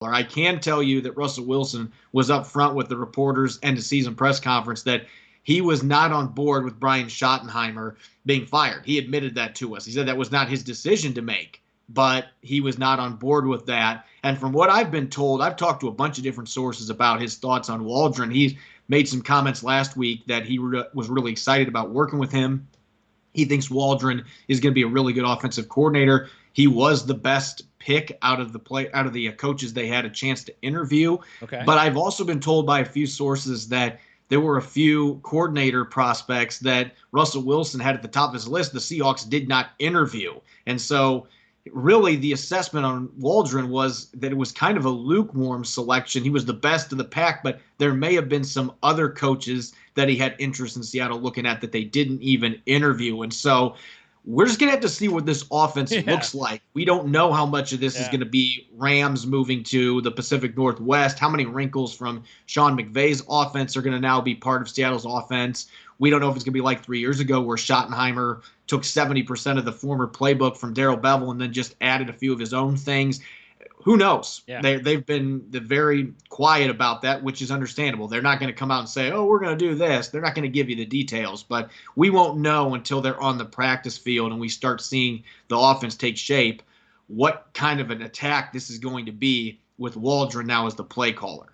I can tell you that Russell Wilson was up front with the reporters and the season press conference that he was not on board with Brian Schottenheimer being fired. He admitted that to us. He said that was not his decision to make, but he was not on board with that. And from what I've been told, I've talked to a bunch of different sources about his thoughts on Waldron. He's made some comments last week that he was really excited about working with him. He thinks Waldron is going to be a really good offensive coordinator. He was the best pick out of the coaches they had a chance to interview. Okay. But I've also been told by a few sources that there were a few coordinator prospects that Russell Wilson had at the top of his list the Seahawks did not interview. And so really the assessment on Waldron was that it was kind of a lukewarm selection. He was the best of the pack, but there may have been some other coaches that he had interest in Seattle looking at that they didn't even interview. And so we're just going to have to see what this offense looks like. We don't know how much of this is going to be Rams moving to the Pacific Northwest, how many wrinkles from Sean McVay's offense are going to now be part of Seattle's offense. We don't know if it's going to be like 3 years ago where Schottenheimer took 70% of the former playbook from Darrell Bevell and then just added a few of his own things. Who knows? Yeah. They've been very quiet about that, which is understandable. They're not going to come out and say, oh, we're going to do this. They're not going to give you the details. But we won't know until they're on the practice field and we start seeing the offense take shape what kind of an attack this is going to be with Waldron now as the play caller.